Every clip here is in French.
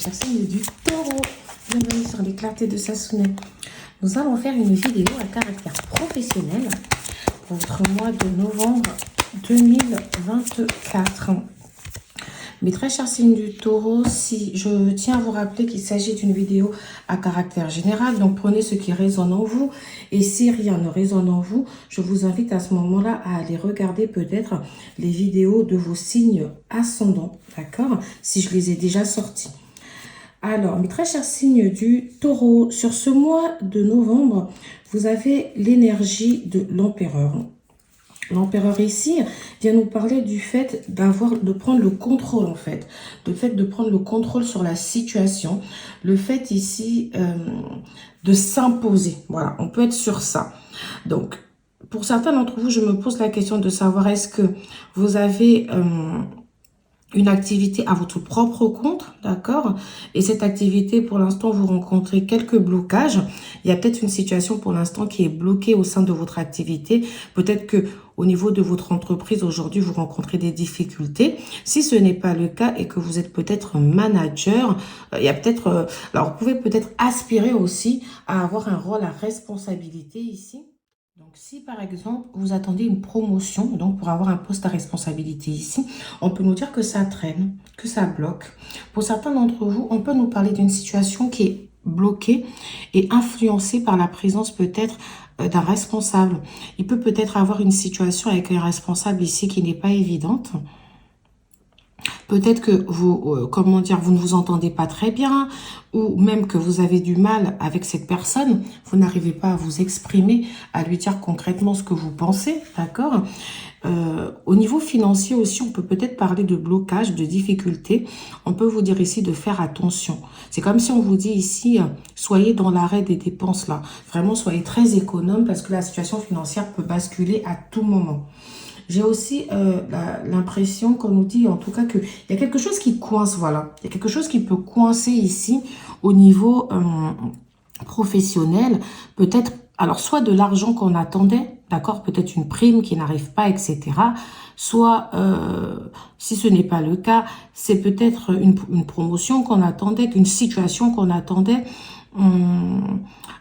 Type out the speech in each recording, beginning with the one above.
chers signes du taureau. Bienvenue sur les clartés de Sassoune. Nous allons faire une vidéo à caractère professionnel pour votre mois de novembre 2024. Mes très chers signes du taureau, si je tiens à vous rappeler qu'il s'agit d'une vidéo à caractère général, donc prenez ce qui résonne en vous. Et si rien ne résonne en vous, je vous invite à ce moment-là à aller regarder peut-être les vidéos de vos signes ascendants, d'accord? Si je les ai déjà sortis. Alors, mes très chers signes du taureau, sur ce mois de novembre, vous avez l'énergie de l'empereur. L'empereur ici vient nous parler du fait de prendre le contrôle en fait. Le fait de prendre le contrôle sur la situation. Le fait ici de s'imposer. Voilà, on peut être sur ça. Donc, pour certains d'entre vous, je me pose la question de savoir est-ce que vous avez une activité à votre propre compte, d'accord? Et cette activité, pour l'instant, vous rencontrez quelques blocages. Il y a peut-être une situation pour l'instant qui est bloquée au sein de votre activité. Peut-être que au niveau de votre entreprise, aujourd'hui, vous rencontrez des difficultés. Si ce n'est pas le cas et que vous êtes peut-être manager, il y a peut-être... alors, vous pouvez peut-être aspirer aussi à avoir un rôle à responsabilité ici. Donc, si par exemple, vous attendez une promotion, donc pour avoir un poste à responsabilité ici, on peut nous dire que ça traîne, que ça bloque. Pour certains d'entre vous, on peut nous parler d'une situation qui est bloquée et influencée par la présence peut-être d'un responsable. Il peut peut-être avoir une situation avec un responsable ici qui n'est pas évidente. Peut-être que vous, comment dire, vous ne vous entendez pas très bien ou même que vous avez du mal avec cette personne. Vous n'arrivez pas à vous exprimer, à lui dire concrètement ce que vous pensez, d'accord ? Au niveau financier aussi, on peut peut-être parler de blocage, de difficulté. On peut vous dire ici de faire attention. C'est comme si on vous dit ici, soyez dans l'arrêt des dépenses là. Vraiment, soyez très économe parce que la situation financière peut basculer à tout moment. J'ai aussi l'impression qu'on nous dit en tout cas qu'il y a quelque chose qui coince, voilà. Il y a quelque chose qui peut coincer ici au niveau professionnel. Peut-être, alors soit de l'argent qu'on attendait, d'accord, peut-être une prime qui n'arrive pas, etc. Soit, si ce n'est pas le cas, c'est peut-être une promotion qu'on attendait, une situation qu'on attendait.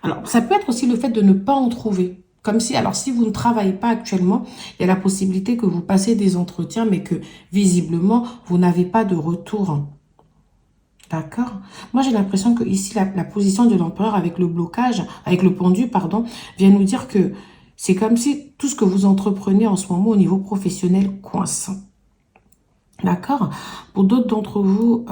Alors, ça peut être aussi le fait de ne pas en trouver. Comme si, alors si vous ne travaillez pas actuellement, il y a la possibilité que vous passez des entretiens, mais que visiblement, vous n'avez pas de retour. D'accord? Moi, j'ai l'impression que ici, la position de l'empereur avec le blocage, avec le pendu, pardon, vient nous dire que c'est comme si tout ce que vous entreprenez en ce moment au niveau professionnel coince. D'accord? Pour d'autres d'entre vous,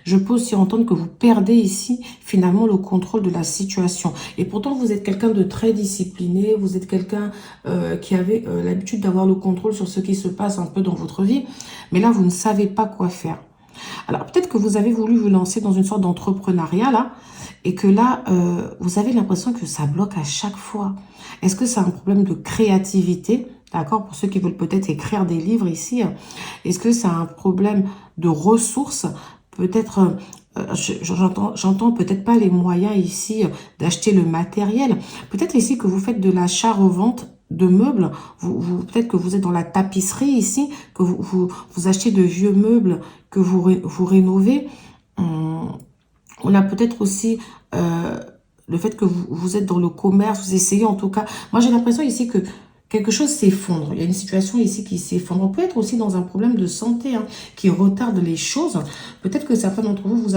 je peux aussi entendre que vous perdez ici finalement le contrôle de la situation. Et pourtant, vous êtes quelqu'un de très discipliné, vous êtes quelqu'un qui avait l'habitude d'avoir le contrôle sur ce qui se passe un peu dans votre vie. Mais là, vous ne savez pas quoi faire. Alors, peut-être que vous avez voulu vous lancer dans une sorte d'entrepreneuriat là, et que là, vous avez l'impression que ça bloque à chaque fois. Est-ce que c'est un problème de créativité? D'accord, pour ceux qui veulent peut-être écrire des livres ici, est-ce que c'est un problème de ressources? Peut-être, j'entends peut-être pas les moyens ici d'acheter le matériel. Peut-être ici que vous faites de l'achat-revente de meubles. Peut-être que vous êtes dans la tapisserie ici, que vous achetez de vieux meubles, que vous rénovez. On a peut-être aussi... le fait que vous êtes dans le commerce, vous essayez en tout cas. Moi, j'ai l'impression ici que quelque chose s'effondre. Il y a une situation ici qui s'effondre. On peut être aussi dans un problème de santé qui retarde les choses. Peut-être que certains d'entre vous, vous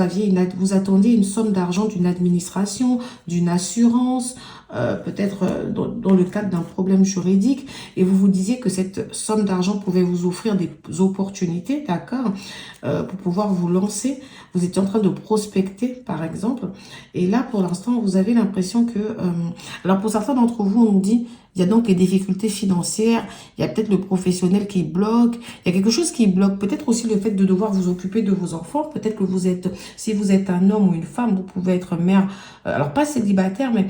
attendiez une somme d'argent d'une administration, d'une assurance, peut-être dans le cadre d'un problème juridique, et vous vous disiez que cette somme d'argent pouvait vous offrir des opportunités, d'accord, pour pouvoir vous lancer. Vous étiez en train de prospecter, par exemple, et là, pour l'instant, vous avez l'impression que... alors, pour certains d'entre vous, on nous dit, il y a donc les difficultés financières, il y a peut-être le professionnel qui bloque, il y a quelque chose qui bloque, peut-être aussi le fait de devoir vous occuper de vos enfants, peut-être que vous êtes, si vous êtes un homme ou une femme, vous pouvez être mère, alors pas célibataire, mais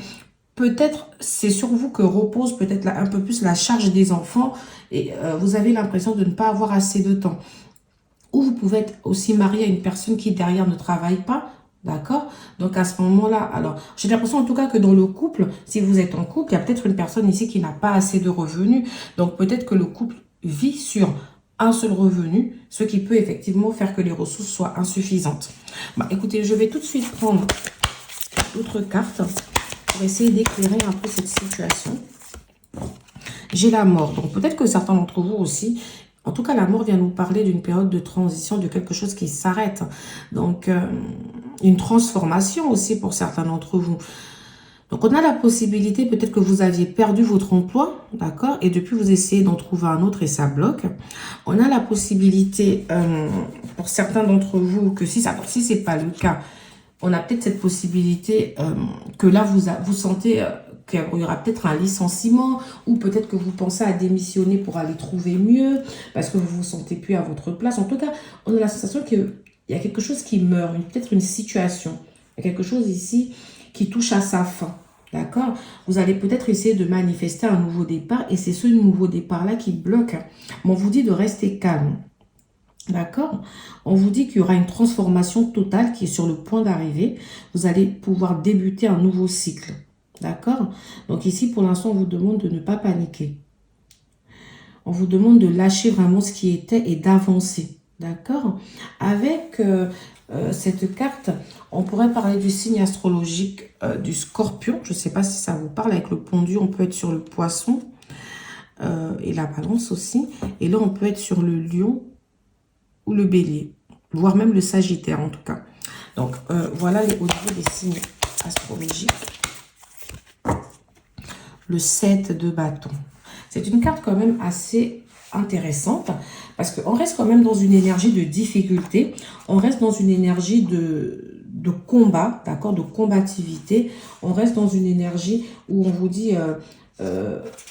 peut-être c'est sur vous que repose peut-être un peu plus la charge des enfants et vous avez l'impression de ne pas avoir assez de temps. Ou vous pouvez être aussi marié à une personne qui derrière ne travaille pas, d'accord? Donc à ce moment-là, alors j'ai l'impression en tout cas que dans le couple, si vous êtes en couple, il y a peut-être une personne ici qui n'a pas assez de revenus. Donc peut-être que le couple vit sur un seul revenu, ce qui peut effectivement faire que les ressources soient insuffisantes. Bah, écoutez, je vais tout de suite prendre d'autres cartes pour essayer d'éclairer un peu cette situation. J'ai la mort. Donc, peut-être que certains d'entre vous aussi, en tout cas, la mort vient nous parler d'une période de transition, de quelque chose qui s'arrête. Donc, une transformation aussi pour certains d'entre vous. Donc, on a la possibilité, peut-être que vous aviez perdu votre emploi, d'accord? Et depuis, vous essayez d'en trouver un autre et ça bloque. On a la possibilité, pour certains d'entre vous, que si ce n'est pas le cas, on a peut-être cette possibilité que là, vous sentez qu'il y aura peut-être un licenciement ou peut-être que vous pensez à démissionner pour aller trouver mieux parce que vous ne vous sentez plus à votre place. En tout cas, on a la sensation qu'il y a quelque chose qui meurt, peut-être une situation. Il y a quelque chose ici qui touche à sa fin. D'accord? Vous allez peut-être essayer de manifester un nouveau départ et c'est ce nouveau départ-là qui bloque. Mais on vous dit de rester calme. D'accord? On vous dit qu'il y aura une transformation totale qui est sur le point d'arriver. Vous allez pouvoir débuter un nouveau cycle. D'accord? Donc ici, pour l'instant, on vous demande de ne pas paniquer. On vous demande de lâcher vraiment ce qui était et d'avancer. D'accord? Avec cette carte, on pourrait parler du signe astrologique du Scorpion. Je ne sais pas si ça vous parle. Avec le pendu, on peut être sur le Poisson et la Balance aussi. Et là, on peut être sur le Lion ou le Bélier, voire même le Sagittaire en tout cas. Donc, voilà au niveau des signes astrologiques. Le 7 de bâton. C'est une carte quand même assez intéressante parce qu'on reste quand même dans une énergie de difficulté. On reste dans une énergie de combat, d'accord, de combativité. On reste dans une énergie où on vous dit...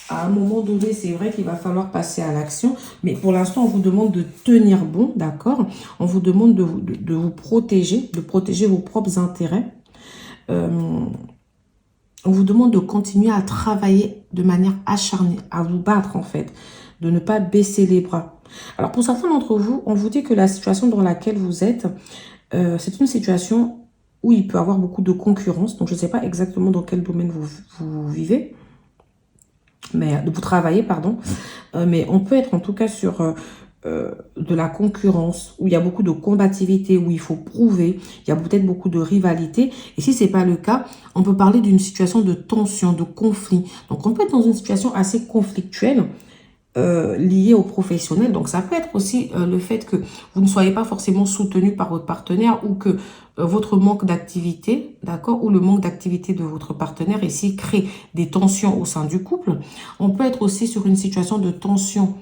à un moment donné, c'est vrai qu'il va falloir passer à l'action, mais pour l'instant, on vous demande de tenir bon, d'accord? On vous demande de vous protéger, de protéger vos propres intérêts. On vous demande de continuer à travailler de manière acharnée, à vous battre en fait, de ne pas baisser les bras. Alors pour certains d'entre vous, on vous dit que la situation dans laquelle vous êtes, c'est une situation où il peut y avoir beaucoup de concurrence. Donc je ne sais pas exactement dans quel domaine vous vivez. Mais vous travaillez, pardon, mais on peut être en tout cas sur de la concurrence, où il y a beaucoup de combativité, où il faut prouver, il y a peut-être beaucoup de rivalité. Et si ce n'est pas le cas, on peut parler d'une situation de tension, de conflit. Donc on peut être dans une situation assez conflictuelle, lié au professionnel. Donc, ça peut être aussi le fait que vous ne soyez pas forcément soutenu par votre partenaire ou que votre manque d'activité, d'accord, ou le manque d'activité de votre partenaire ici crée des tensions au sein du couple. On peut être aussi sur une situation de tension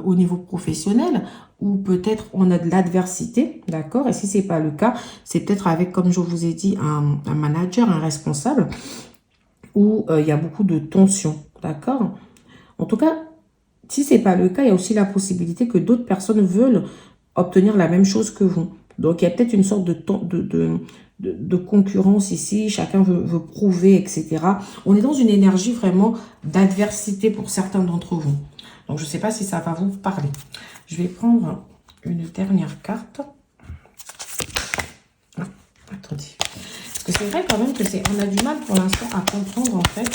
au niveau professionnel ou peut-être on a de l'adversité, d'accord. Et si ce n'est pas le cas, c'est peut-être avec, comme je vous ai dit, un manager, un responsable où il y a beaucoup de tensions, d'accord. En tout cas, si ce n'est pas le cas, il y a aussi la possibilité que d'autres personnes veulent obtenir la même chose que vous. Donc, il y a peut-être une sorte de concurrence ici. Chacun veut prouver, etc. On est dans une énergie vraiment d'adversité pour certains d'entre vous. Donc, je ne sais pas si ça va vous parler. Je vais prendre une dernière carte. Ah, attendez. Parce que c'est vrai quand même que on a du mal pour l'instant à comprendre en fait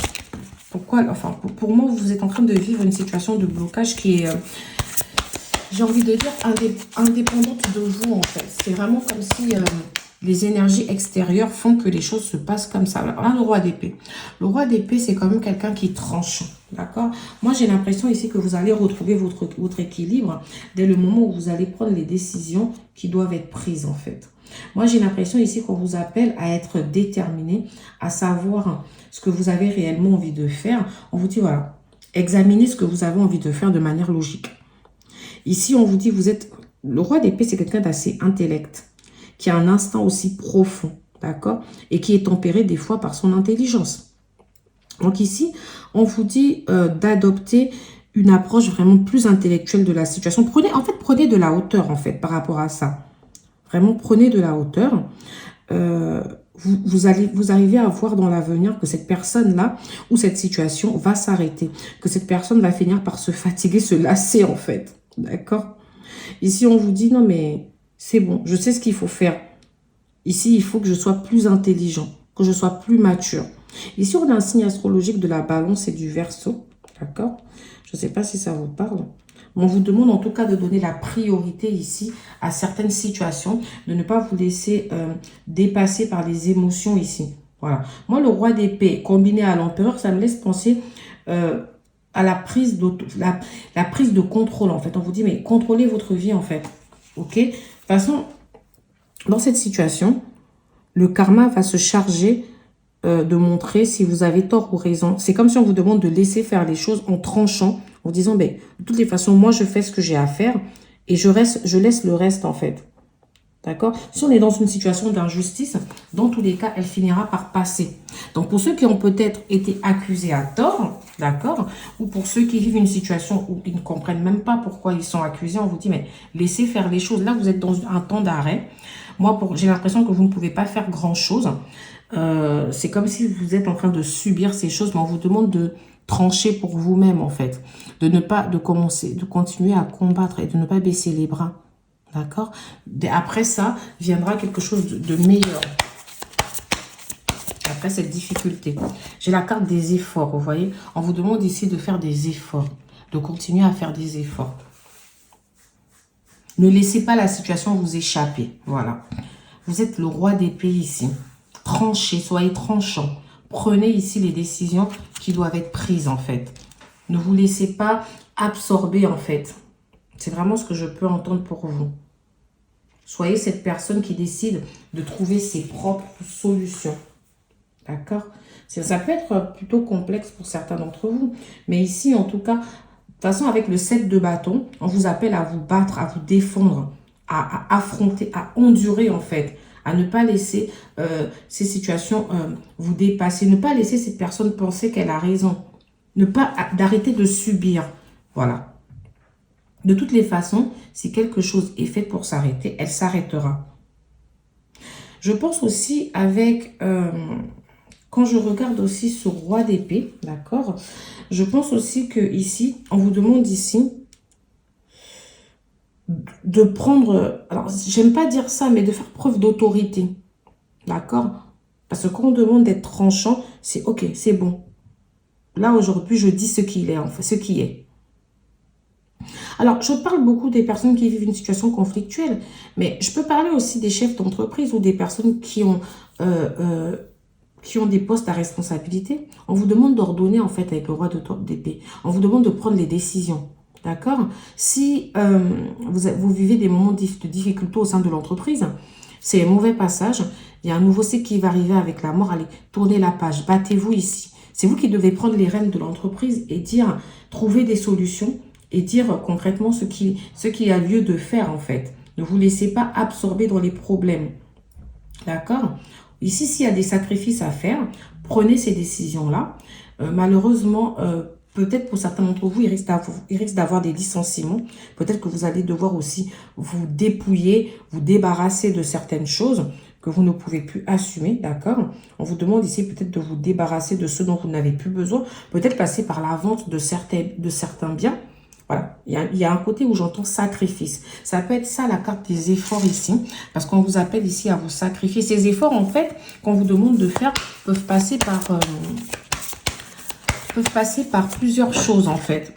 pourquoi, enfin pour moi vous êtes en train de vivre une situation de blocage qui est, j'ai envie de dire, indépendante de vous en fait. C'est vraiment comme si les énergies extérieures font que les choses se passent comme ça. Alors là, le roi d'épée. Le roi d'épée, c'est quand même quelqu'un qui tranche, d'accord? Moi, j'ai l'impression ici que vous allez retrouver votre équilibre dès le moment où vous allez prendre les décisions qui doivent être prises en fait. Moi, j'ai l'impression ici qu'on vous appelle à être déterminé, à savoir ce que vous avez réellement envie de faire. On vous dit, voilà, examinez ce que vous avez envie de faire de manière logique. Ici, on vous dit, vous êtes... Le roi d'épée, c'est quelqu'un d'assez intellect, qui a un instinct aussi profond, d'accord? Et qui est tempéré des fois par son intelligence. Donc ici, on vous dit d'adopter une approche vraiment plus intellectuelle de la situation. Prenez de la hauteur, en fait, par rapport à ça. Vraiment, prenez de la hauteur. Vous arrivez à voir dans l'avenir que cette personne-là ou cette situation va s'arrêter. Que cette personne va finir par se fatiguer, se lasser en fait. D'accord? Ici, on vous dit, non mais c'est bon, je sais ce qu'il faut faire. Ici, il faut que je sois plus intelligent, que je sois plus mature. Ici, on a un signe astrologique de la Balance et du Verseau. D'accord? Je ne sais pas si ça vous parle. On vous demande en tout cas de donner la priorité ici à certaines situations, de ne pas vous laisser dépasser par les émotions ici. Voilà. Moi, le roi d'épée combiné à l'empereur, ça me laisse penser à la prise la prise de contrôle, en fait. On vous dit, mais contrôlez votre vie, en fait. OK? De toute façon, dans cette situation, le karma va se charger de montrer si vous avez tort ou raison. C'est comme si on vous demande de laisser faire les choses en tranchant, en disant, ben, de toutes les façons, moi, je fais ce que j'ai à faire et je laisse le reste, en fait. D'accord? Si on est dans une situation d'injustice, dans tous les cas, elle finira par passer. Donc, pour ceux qui ont peut-être été accusés à tort, d'accord? Ou pour ceux qui vivent une situation où ils ne comprennent même pas pourquoi ils sont accusés, on vous dit, mais laissez faire les choses. Là, vous êtes dans un temps d'arrêt. Moi, j'ai l'impression que vous ne pouvez pas faire grand-chose. C'est comme si vous êtes en train de subir ces choses, mais on vous demande de trancher pour vous-même, en fait. De continuer à combattre et de ne pas baisser les bras. D'accord? Après ça, viendra quelque chose de meilleur. Après cette difficulté. J'ai la carte des efforts, vous voyez? On vous demande ici de faire des efforts. De continuer à faire des efforts. Ne laissez pas la situation vous échapper. Voilà. Vous êtes le roi d'épée ici. Tranchez, soyez tranchant. Prenez ici les décisions qui doivent être prises, en fait. Ne vous laissez pas absorber, en fait. C'est vraiment ce que je peux entendre pour vous. Soyez cette personne qui décide de trouver ses propres solutions. D'accord? Ça peut être plutôt complexe pour certains d'entre vous. Mais ici, en tout cas, de toute façon, avec le 7 de bâton, on vous appelle à vous battre, à vous défendre, à affronter, à endurer, en fait. À ne pas laisser ces situations vous dépasser. Ne pas laisser cette personne penser qu'elle a raison. D'arrêter de subir. Voilà. De toutes les façons, si quelque chose est fait pour s'arrêter, elle s'arrêtera. Je pense aussi avec, quand je regarde aussi ce roi d'épée, d'accord, je pense aussi que ici, on vous demande ici de prendre, alors j'aime pas dire ça, mais de faire preuve d'autorité, d'accord? Parce que quand on demande d'être tranchant, c'est ok, c'est bon. Là, aujourd'hui, je dis ce qu'il est, en fait, ce qui est. Alors, je parle beaucoup des personnes qui vivent une situation conflictuelle, mais je peux parler aussi des chefs d'entreprise ou des personnes qui ont des postes à responsabilité. On vous demande d'ordonner, en fait, avec le roi d'épée. On vous demande de prendre les décisions. D'accord? Si vous vivez des moments de difficulté au sein de l'entreprise, c'est un mauvais passage. Il y a un nouveau cycle qui va arriver avec la mort. Allez, tournez la page. Battez-vous ici. C'est vous qui devez prendre les rênes de l'entreprise et dire, trouver des solutions et dire concrètement ce qui a lieu de faire, en fait. Ne vous laissez pas absorber dans les problèmes. D'accord? Ici, s'il y a des sacrifices à faire, prenez ces décisions-là. Malheureusement, peut-être pour certains d'entre vous, il risque d'avoir des licenciements. Peut-être que vous allez devoir aussi vous dépouiller, vous débarrasser de certaines choses que vous ne pouvez plus assumer, d'accord? On vous demande ici peut-être de vous débarrasser de ce dont vous n'avez plus besoin. Peut-être passer par la vente de certains biens. Voilà, il y a un côté où j'entends sacrifice. Ça peut être ça la carte des efforts ici, parce qu'on vous appelle ici à vous sacrifier. Ces efforts, en fait, qu'on vous demande de faire, peuvent passer par plusieurs choses, en fait.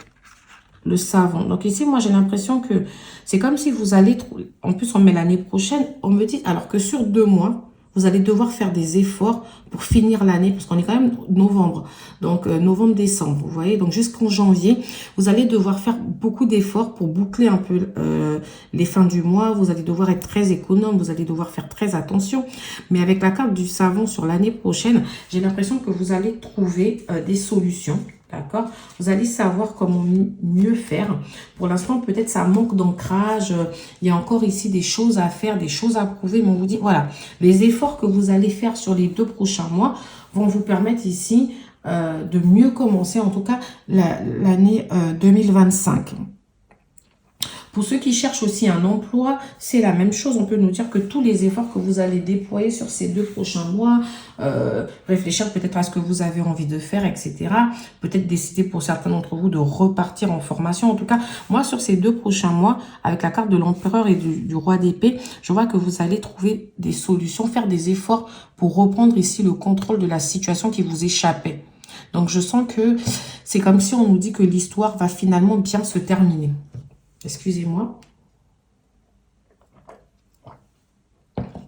Le savant. Donc ici, moi, j'ai l'impression que c'est comme si vous allez... En plus, on met l'année prochaine. On me dit, alors que sur 2 mois, vous allez devoir faire des efforts pour finir l'année, parce qu'on est quand même novembre. Donc, novembre-décembre, vous voyez. Donc, jusqu'en janvier, vous allez devoir faire beaucoup d'efforts pour boucler un peu les fins du mois. Vous allez devoir être très économe, vous allez devoir faire très attention. Mais avec la carte du savant sur l'année prochaine, j'ai l'impression que vous allez trouver des solutions. D'accord? Vous allez savoir comment mieux faire. Pour l'instant, peut-être ça manque d'ancrage. Il y a encore ici des choses à faire, des choses à prouver. Mais on vous dit, voilà, les efforts que vous allez faire sur les 2 prochains mois vont vous permettre ici de mieux commencer, en tout cas, l'année 2025. Pour ceux qui cherchent aussi un emploi, c'est la même chose. On peut nous dire que tous les efforts que vous allez déployer sur ces 2 prochains mois, réfléchir peut-être à ce que vous avez envie de faire, etc. Peut-être décider pour certains d'entre vous de repartir en formation. En tout cas, moi, sur ces 2 prochains mois, avec la carte de l'empereur et du roi d'épée, je vois que vous allez trouver des solutions, faire des efforts pour reprendre ici le contrôle de la situation qui vous échappait. Donc, je sens que c'est comme si on nous dit que l'histoire va finalement bien se terminer. Excusez-moi.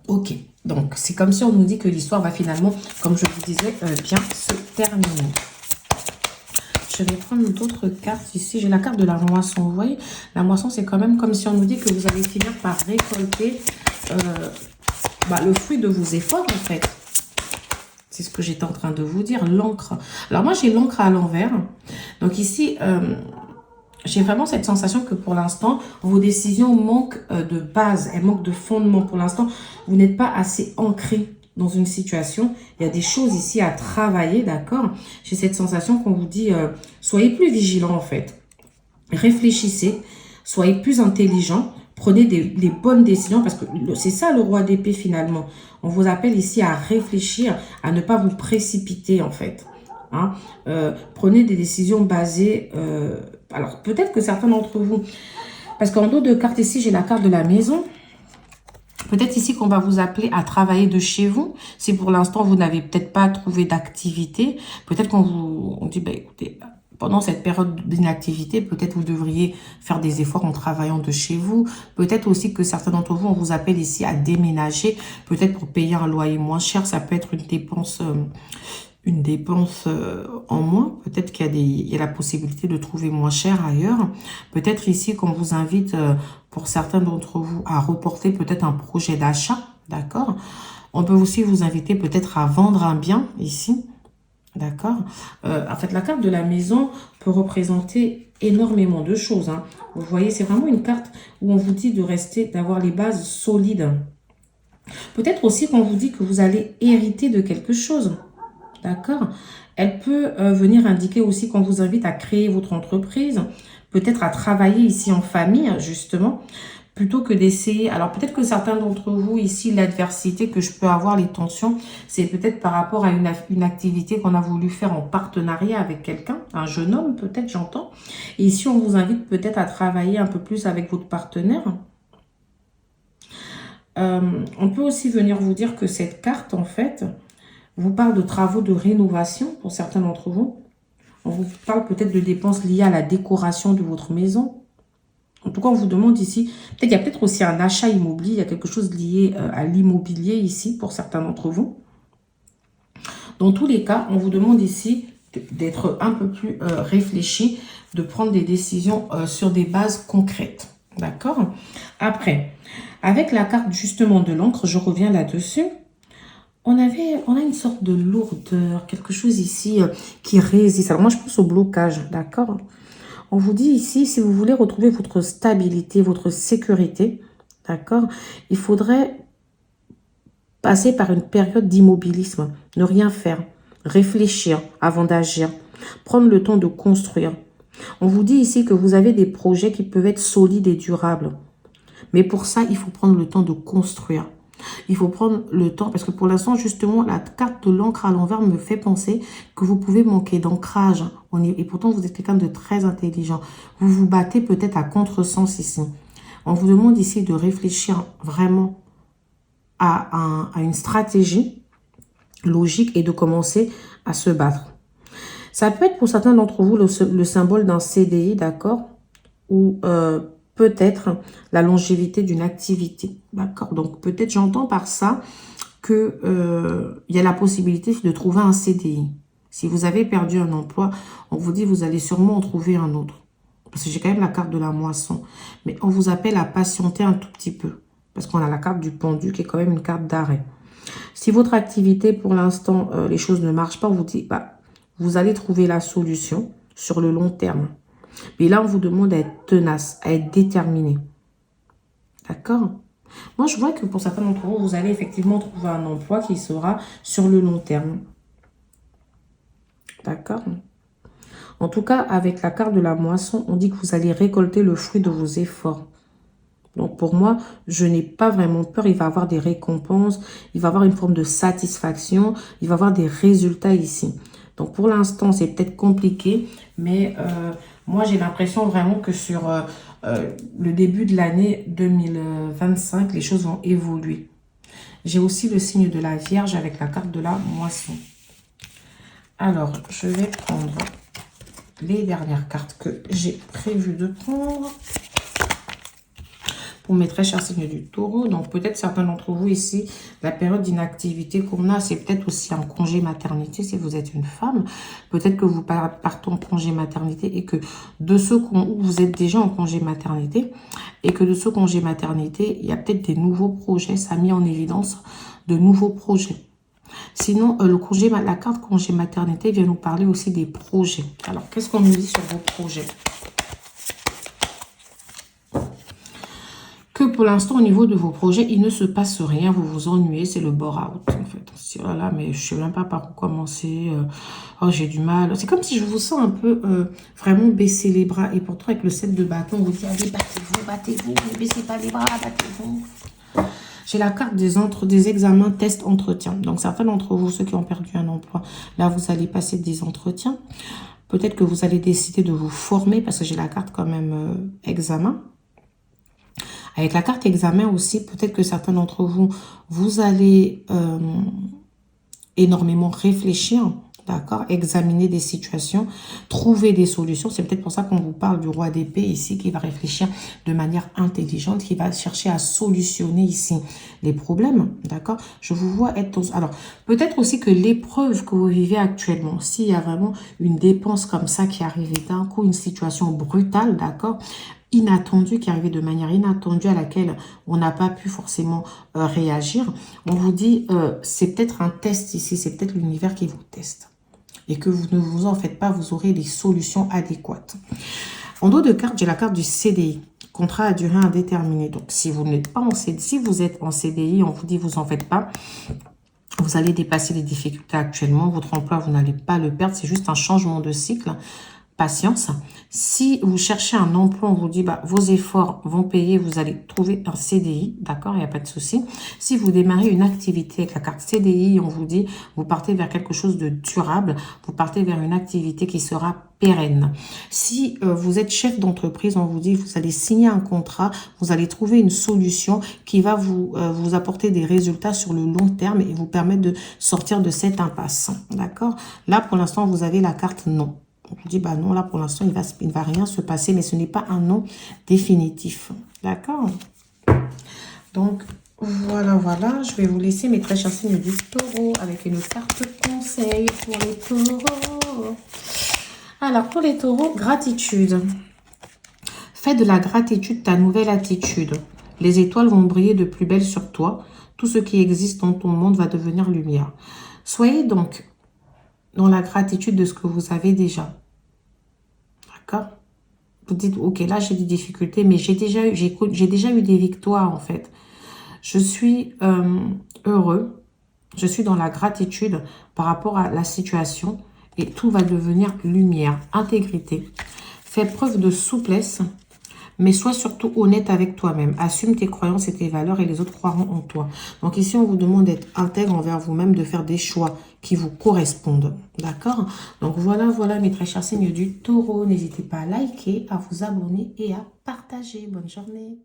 Ok, donc c'est comme si on nous dit que l'histoire va finalement, comme je vous disais, bien se terminer. Je vais prendre d'autres cartes ici. J'ai la carte de la moisson. Vous voyez, la moisson, c'est quand même comme si on nous dit que vous allez finir par récolter le fruit de vos efforts, en fait. C'est ce que j'étais en train de vous dire, l'encre. Alors moi, j'ai l'encre à l'envers. Donc ici, j'ai vraiment cette sensation que pour l'instant, vos décisions manquent de base. Elles manquent de fondement. Pour l'instant, vous n'êtes pas assez ancré dans une situation. Il y a des choses ici à travailler, d'accord? J'ai cette sensation qu'on vous dit, soyez plus vigilants en fait. Réfléchissez, soyez plus intelligents. Prenez les bonnes décisions parce que c'est ça le roi d'épée finalement. On vous appelle ici à réfléchir, à ne pas vous précipiter en fait. Hein? Prenez des décisions basées... alors peut-être que certains d'entre vous... Parce qu'en dos de carte ici, j'ai la carte de la maison. Peut-être ici qu'on va vous appeler à travailler de chez vous. Si pour l'instant, vous n'avez peut-être pas trouvé d'activité, peut-être qu'on vous dit, écoutez, pendant cette période d'inactivité, peut-être vous devriez faire des efforts en travaillant de chez vous. Peut-être aussi que certains d'entre vous, on vous appelle ici à déménager, peut-être pour payer un loyer moins cher. Ça peut être une dépense en moins. Peut-être qu'il y a la possibilité de trouver moins cher ailleurs. Peut-être ici qu'on vous invite, pour certains d'entre vous, à reporter peut-être un projet d'achat. D'accord? On peut aussi vous inviter peut-être à vendre un bien ici. D'accord? En fait, la carte de la maison peut représenter énormément de choses. Hein. Vous voyez, c'est vraiment une carte où on vous dit de rester, d'avoir les bases solides. Peut-être aussi qu'on vous dit que vous allez hériter de quelque chose. D'accord? Elle peut venir indiquer aussi qu'on vous invite à créer votre entreprise, peut-être à travailler ici en famille, justement, plutôt que d'essayer. Alors, peut-être que certains d'entre vous, ici, l'adversité que je peux avoir, les tensions, c'est peut-être par rapport à une activité qu'on a voulu faire en partenariat avec quelqu'un, un jeune homme, peut-être, j'entends. Et ici, on vous invite peut-être à travailler un peu plus avec votre partenaire. On peut aussi venir vous dire que cette carte, en fait, vous parle de travaux de rénovation pour certains d'entre vous. On vous parle peut-être de dépenses liées à la décoration de votre maison. En tout cas, on vous demande ici, peut-être il y a peut-être aussi un achat immobilier, il y a quelque chose lié à l'immobilier ici pour certains d'entre vous. Dans tous les cas, on vous demande ici d'être un peu plus réfléchi, de prendre des décisions sur des bases concrètes. D'accord? Après, avec la carte justement de l'encre, je reviens là-dessus. On a une sorte de lourdeur, quelque chose ici qui résiste. Alors moi, je pense au blocage, d'accord? On vous dit ici, si vous voulez retrouver votre stabilité, votre sécurité, d'accord? Il faudrait passer par une période d'immobilisme, ne rien faire, réfléchir avant d'agir, prendre le temps de construire. On vous dit ici que vous avez des projets qui peuvent être solides et durables. Mais pour ça, il faut prendre le temps de construire. Il faut prendre le temps, parce que pour l'instant, justement, la carte de l'encre à l'envers me fait penser que vous pouvez manquer d'ancrage. Et pourtant, vous êtes quelqu'un de très intelligent. Vous vous battez peut-être à contresens ici. On vous demande ici de réfléchir vraiment à une stratégie logique et de commencer à se battre. Ça peut être pour certains d'entre vous le symbole d'un CDI, d'accord? Ou peut-être la longévité d'une activité, d'accord? Donc, peut-être j'entends par ça qu'il y a la possibilité de trouver un CDI. Si vous avez perdu un emploi, on vous dit vous allez sûrement en trouver un autre. Parce que j'ai quand même la carte de la moisson. Mais on vous appelle à patienter un tout petit peu. Parce qu'on a la carte du pendu qui est quand même une carte d'arrêt. Si votre activité, pour l'instant, les choses ne marchent pas, on vous dit, vous allez trouver la solution sur le long terme. Mais là, on vous demande à être tenace, à être déterminé. D'accord? Moi, je vois que pour certains d'entre vous, vous allez effectivement trouver un emploi qui sera sur le long terme. D'accord? En tout cas, avec la carte de la moisson, on dit que vous allez récolter le fruit de vos efforts. Donc, pour moi, je n'ai pas vraiment peur. Il va y avoir des récompenses. Il va y avoir une forme de satisfaction. Il va y avoir des résultats ici. Donc, pour l'instant, c'est peut-être compliqué. Mais moi, j'ai l'impression vraiment que sur le début de l'année 2025, les choses vont évoluer. J'ai aussi le signe de la Vierge avec la carte de la moisson. Alors, je vais prendre les dernières cartes que j'ai prévu de prendre. pour mes très chers signes du taureau. Donc, peut-être certains d'entre vous ici, la période d'inactivité qu'on a, c'est peut-être aussi un congé maternité si vous êtes une femme. Peut-être que vous partez en congé maternité et que de ceux où vous êtes déjà en congé maternité et que de ce congé maternité, il y a peut-être des nouveaux projets. Ça a mis en évidence de nouveaux projets. Sinon, la carte congé maternité vient nous parler aussi des projets. Alors, qu'est-ce qu'on nous dit sur vos projets? Que pour l'instant, au niveau de vos projets, il ne se passe rien. Vous vous ennuyez, c'est le bore-out, en fait. Voilà, mais je ne sais même pas par où commencer. Oh, j'ai du mal. C'est comme si je vous sens un peu vraiment baisser les bras. Et pourtant, avec le 7 de bâton, on vous dit, allez, battez-vous, battez-vous, ne baissez pas les bras, battez-vous. J'ai la carte des examens, tests, entretiens. Donc, certains d'entre vous, ceux qui ont perdu un emploi, là, vous allez passer des entretiens. Peut-être que vous allez décider de vous former parce que j'ai la carte quand même examen. Avec la carte examen aussi, peut-être que certains d'entre vous, vous allez énormément réfléchir, d'accord, examiner des situations, trouver des solutions. C'est peut-être pour ça qu'on vous parle du roi d'épée ici, qui va réfléchir de manière intelligente, qui va chercher à solutionner ici les problèmes, d'accord. Je vous vois être dans... Alors, peut-être aussi que l'épreuve que vous vivez actuellement, s'il y a vraiment une dépense comme ça qui arrive d'un coup, une situation brutale, d'accord, inattendue, qui arrivait de manière inattendue à laquelle on n'a pas pu forcément réagir. On vous dit, c'est peut-être un test ici, c'est peut-être l'univers qui vous teste. Et que vous ne vous en faites pas, vous aurez les solutions adéquates. En dos de carte, j'ai la carte du CDI, contrat à durée indéterminée. Donc, si vous n'êtes pas en CDI, si vous êtes en CDI, on vous dit, vous en faites pas. Vous allez dépasser les difficultés actuellement. Votre emploi, vous n'allez pas le perdre. C'est juste un changement de cycle. Patience. Si vous cherchez un emploi, on vous dit, bah, vos efforts vont payer, vous allez trouver un CDI, d'accord, il n'y a pas de souci. Si vous démarrez une activité avec la carte CDI, on vous dit, vous partez vers quelque chose de durable, vous partez vers une activité qui sera pérenne. Si vous êtes chef d'entreprise, on vous dit, vous allez signer un contrat, vous allez trouver une solution qui va vous apporter des résultats sur le long terme et vous permettre de sortir de cette impasse, d'accord. Là, pour l'instant, vous avez la carte non. On vous dit, bah non, là, pour l'instant, il ne va rien se passer, mais ce n'est pas un non définitif. D'accord? Donc, voilà, voilà. Je vais vous laisser mes très chers signes du taureau avec une carte conseil pour les taureaux. Alors, pour les taureaux, gratitude. Fais de la gratitude ta nouvelle attitude. Les étoiles vont briller de plus belle sur toi. Tout ce qui existe dans ton monde va devenir lumière. Soyez donc dans la gratitude de ce que vous avez déjà. D'accord? Vous dites, ok, là j'ai des difficultés, mais j'ai déjà eu des victoires en fait. Je suis heureux, je suis dans la gratitude par rapport à la situation et tout va devenir lumière, intégrité. Fais preuve de souplesse, mais sois surtout honnête avec toi-même. Assume tes croyances et tes valeurs et les autres croiront en toi. Donc ici, on vous demande d'être intègre envers vous-même, de faire des choix qui vous correspondent. D'accord? Donc voilà, voilà mes très chers signes du taureau. N'hésitez pas à liker, à vous abonner et à partager. Bonne journée.